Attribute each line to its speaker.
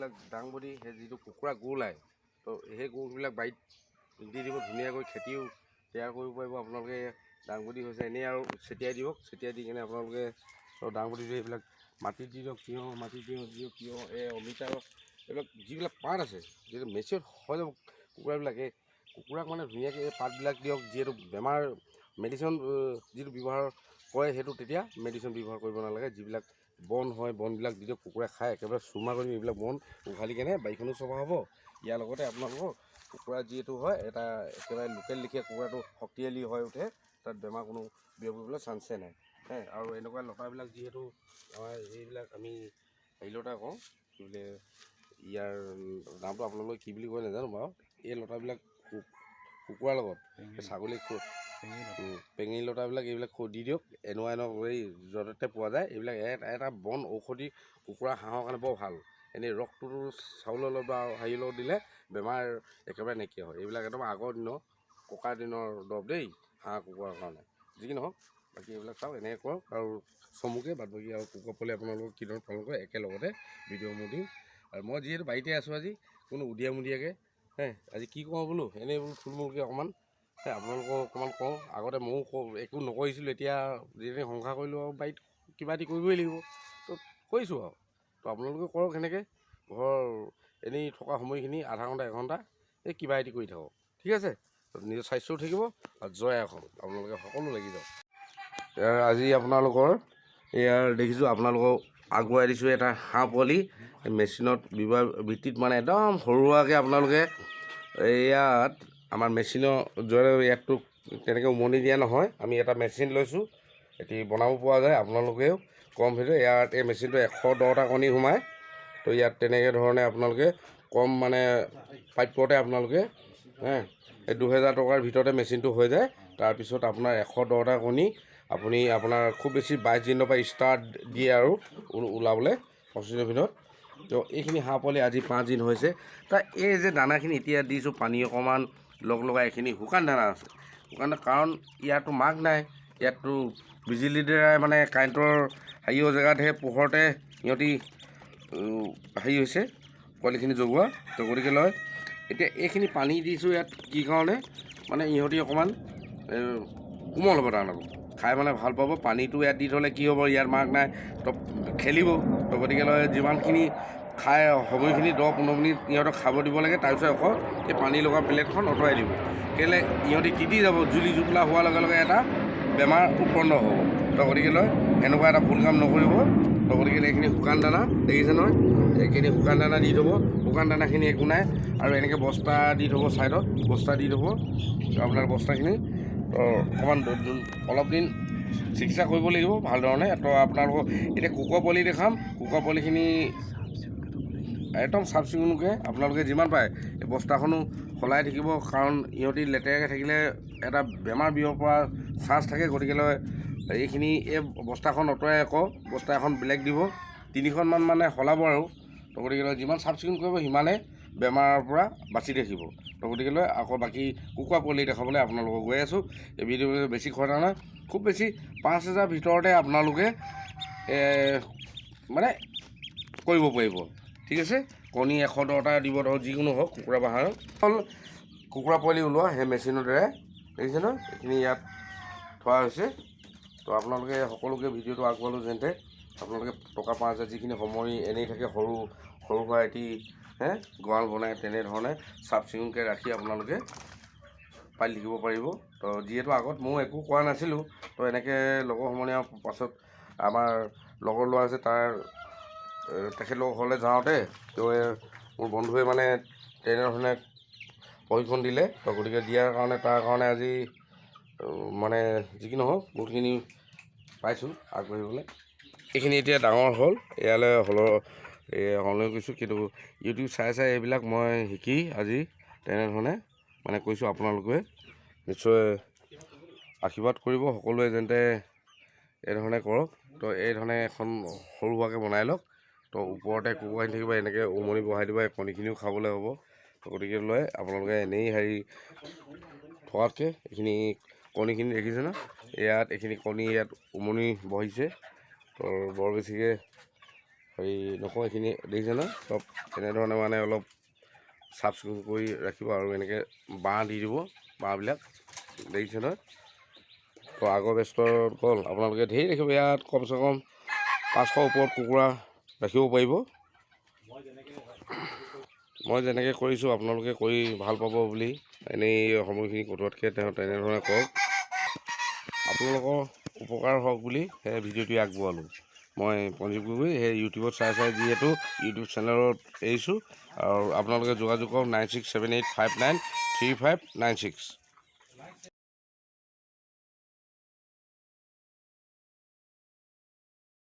Speaker 1: এইবিলাক দাংবডি সেই যিটো কুকুৰা গু ওলায় তো সেই গুবিলাক বাৰীত দি দিব ধুনীয়াকৈ খেতিও তৈয়াৰ কৰিব পাৰিব আপোনালোকে। দাংবডি হৈছে এনেই আৰু ছটিয়াই দিয়ক, ছটিয়াই দি কিনে আপোনালোকে দাংবডিটো এইবিলাক মাটিত দি দিয়ক, তিয়ঁহ মাটিত দিয়ক, তিয়ঁহ এই অমিতা এইবিলাক যিবিলাক পাত আছে যিটো মেচিয়ৰ হৈ যাব কুকুৰাবিলাকে, কুকুৰাক মানে ধুনীয়াকৈ এই পাতবিলাক দিয়ক। যিহেতু বেমাৰ মেডিচিন যিটো ব্যৱহাৰ কৰে সেইটো তেতিয়া মেডিচিন ব্যৱহাৰ কৰিব নালাগে। যিবিলাক বন হয় বনবিলাক দি দিয়ক, কুকুৰাই খাই একেবাৰে চুমা কৰি এইবিলাক বন উঘালি কেনে বাৰীখনো চফা হ'ব। ইয়াৰ লগতে আপোনালোকৰ কুকুৰা যিহেতু হয় এটা একেবাৰে লোকেল লিখীয়া কুকুৰাটো শক্তিশালী হৈ উঠে, তাত বেমাৰ কোনো বিয়পিবলৈ চান্সে নাই। আৰু এনেকুৱা লতাবিলাক যিহেতু আমাৰ এইবিলাক আমি হেৰি লতা কওঁ, কি বোলে ইয়াৰ নামটো আপোনালোকে কি বুলি কয় নাজানো বাৰু। এই লতাবিলাক কুকুৰাৰ লগত ছাগলী পেঙি লতাবিলাক এইবিলাক দি দিয়ক। এনেকুৱা এই য'তে পোৱা যায় এইবিলাক এটা বন ঔষধি কুকুৰা হাঁহৰ কাৰণে বৰ ভাল। এনেই ৰসটোতো চাউলৰ লগত বা হেৰিৰ লগত দিলে বেমাৰ একেবাৰে নাইকিয়া হয়। এইবিলাক একদম আগৰ দিনৰ ককাৰ দিনৰ দৰৱ দেই হাঁহ কুকুৰাৰ কাৰণে। যি কি নহওক বাকী এইবিলাক চাওক এনেকৈ কৰক আৰু চমুকৈ বাদ বাকী আৰু কুকুৰা পোৱালি আপোনালোকক কি ধৰণে পালন কৰে একেলগতে ভিডিঅ' মোৰ দিম। আৰু মই যিহেতু বাৰীতে আছোঁ আজি কোনো উদিয়ামুদিয়াকৈ আজি কি কওঁ বোলো এনেই বোলো থুলমূলকৈ অকণমান আপোনালোকক অকণমান কওঁ। আগতে ময়ো একো নকৰিছিলোঁ, এতিয়া যিহেতু সংসাৰ কৰিলোঁ আৰু বাৰীত কিবা এটি কৰিবই লাগিব তো কৰিছোঁ আৰু। তো আপোনালোকে কৰক সেনেকৈ ঘৰ এনেই থকা সময়খিনি আধা ঘণ্টা এঘণ্টা এই কিবা এটি কৰি থাকক, ঠিক আছে। নিজৰ স্বাস্থ্যও থাকিব আৰু জয় আহক আপোনালোকে সকলো লাগি যাওক। আজি আপোনালোকৰ ইয়াৰ দেখিছোঁ আপোনালোকক আগুৱাই দিছোঁ এটা হাঁহ পোৱালি মেচিনত ব্যৱহাৰ ভিত্তিত মানে একদম সৰুৱাকৈ আপোনালোকে ইয়াত আমাৰ মেচিনৰ জৰিয়তে ইয়াততো তেনেকৈ উমনি দিয়া নহয়, আমি এটা মেচিন লৈছোঁ এটি বনাব পৰা যায়। আপোনালোকেও কম ভিতৰত ইয়াত এই মেচিনটো 110টা কণী সোমায়। তো ইয়াত তেনেকৈ ধৰণে আপোনালোকে কম মানে প্ৰাপ্যতে আপোনালোকে এই 2000 টকাৰ ভিতৰতে মেচিনটো হৈ যায়। তাৰপিছত আপোনাৰ 110টা কণী আপুনি আপোনাৰ খুব বেছি 22 দিনৰ পৰা ষ্টাৰ্ট দিয়ে আৰু ওলাবলৈ 25 দিনৰ ভিতৰত। তো এইখিনি হাঁহ পোৱালি আজি 5 দিন হৈছে। তাৰ এই যে দানাখিনি এতিয়া দিছোঁ পানী অকণমান লগাই এইখিনি শুকান দানা আছে। শুকান কাৰণ ইয়াতো মাক নাই, ইয়াততো বিজুলীৰ দ্বাৰাই মানে কাৰেণ্টৰ হেৰিৰ জেগাতহে পোহৰতে সিহঁতি হেৰি হৈছে পোৱালিখিনি জগোৱা। তো গতিকে লয় এতিয়া এইখিনি পানী দিছোঁ ইয়াত কি কাৰণে মানে ইহঁতি অকণমান কোমল হ'ব, দানাটো খাই মানে ভাল পাব। পানীটো ইয়াত দি থ'লে কি হ'ব, ইয়াত মাক নাই তো খেলিব। তো গতিকে লয় যিমানখিনি খাই সময়খিনি 10-15 মিনিট ইহঁতক খাব দিব লাগে। তাৰপিছত আকৌ এই পানী লগা প্লেটখন আঁতৰাই দিব। কেলৈ ইহঁতি তিতি যাব, জুলি জুপোলা হোৱাৰ লগে লগে এটা বেমাৰ উৎপন্ন হ'ব। তো গতিকে লয় এনেকুৱা এটা ভুল কাম নকৰিব। তো গতিকে এইখিনি শুকান দানা দেখিছে নহয়, এইখিনি শুকান দানা দি থ'ব। শুকান দানাখিনি একো নাই আৰু এনেকৈ বস্তা দি থ'ব, ছাইডত বস্তা দি থ'ব আপোনাৰ বস্তাখিনি। তো অকণমান অলপ দিন চিকিৎসা কৰিব লাগিব ভাল ধৰণে। তো আপোনালোকক এতিয়া কুকুৰা পোৱালি দেখাম। কুকুৰা পোৱালিখিনি একদম চাফ চিকুণকৈ আপোনালোকে যিমান পাৰে এই বস্তাখনো সলাই থাকিব, কাৰণ ইহঁতি লেতেৰাকৈ থাকিলে এটা বেমাৰ বিয়পাৰ চান্স থাকে। গতিকেলৈ এইখিনি এই বস্তাখন আঁতৰাই আকৌ বস্তা এখন বেলেগ দিব, 3খনমান মানে সলাব আৰু। তো গতিকেলৈ যিমান চাফ চিকুণ কৰিব সিমানে বেমাৰৰ পৰা বাচি থাকিব। তো গতিকেলৈ আকৌ বাকী কুকুৰা পোৱালি দেখাবলৈ আপোনালোকক গৈ আছোঁ। এই ভিডিঅ'টো বেছি খৰচা নহয়, খুব বেছি 5000 ভিতৰতে আপোনালোকে মানে কৰিব পাৰিব, ঠিক আছে। কণী 110টা দিব ধৰক, যিকোনো হওক কুকুৰা বা হাঁহ। হ'ল কুকুৰা পোৱালি ওলোৱা সেই মেচিনৰ দ্বাৰাই দেখিছে ন, এইখিনি ইয়াত থোৱা হৈছে। তো আপোনালোকে সকলোকে ভিডিঅ'টো আগবঢ়ালোঁ যেনতে আপোনালোকে টকা 5000 যিখিনি সময় এনেই থাকে সৰু সুৰা এটি গঁৰাল বনাই তেনেধৰণে চাফ চিকুণকৈ ৰাখি আপোনালোকে পালি থাকিব পাৰিব। তো যিহেতু আগত ময়ো একো কৰা নাছিলোঁ, তো এনেকৈ লগৰ সমনীয়া পাছত আমাৰ লগৰ ল'ৰা আছে তাৰ তেখেতলোকৰ ঘৰলৈ যাওঁতে তো মোৰ বন্ধুৱে মানে তেনেধৰণে প্ৰশিক্ষণ দিলে। তো গতিকে দিয়াৰ কাৰণে তাৰ কাৰণে আজি মানে যি কি নহওক বহুতখিনি পাইছোঁ আগবাঢ়িবলৈ। এইখিনি এতিয়া ডাঙৰ হ'ল, ইয়ালৈ সলনি কৰিছোঁ। কিন্তু ইউটিউব চাই এইবিলাক মই শিকি আজি তেনেধৰণে মানে কৈছোঁ। আপোনালোকে নিশ্চয় আশীৰ্বাদ কৰিব সকলোৱে যেনতে এইধৰণে কৰক। তো এইধৰণে এখন সৰু সুৰাকৈ বনাই লওক। তো ওপৰতে কুকুৰাখিনি থাকিব, এনেকৈ উমনি বহাই দিব, কণীখিনিও খাবলৈ হ'ব। তো গতিকে লৈ আপোনালোকে এনেই হেৰি থকাতকৈ এইখিনি কণীখিনি দেখিছে ন, ইয়াত এইখিনি কণী ইয়াত উমনি বহিছে। তো বৰ বেছিকৈ হেৰি নকওঁ এইখিনি দেখিছে ন চব এনেধৰণে মানে অলপ চাফ চিকুণ কৰি ৰাখিব আৰু এনেকৈ বাঁহ দি দিব বাঁহবিলাক দেখিছে নহয় তো আগৰ বেষ্টত গ'ল আপোনালোকে ধেৰ ৰাখিব ইয়াত কমচে কম 500 ওপৰত কুকুৰা ৰাখিব পাৰিব মই যেনেকৈ কৰিছোঁ আপোনালোকে কৰি ভাল পাব বুলি এনেই সময়খিনি কটোৱাতকৈ তেনেধৰণে কৰক আপোনালোকৰ উপকাৰ হওক বুলি সেই ভিডিঅ'টি আগবঢ়ালোঁ মই পঞ্জীৱ গগৈ সেই ইউটিউবত চাই যিহেতু ইউটিউব চেনেলত এৰিছোঁ আৰু আপোনালোকে যোগাযোগ কৰক 9678593596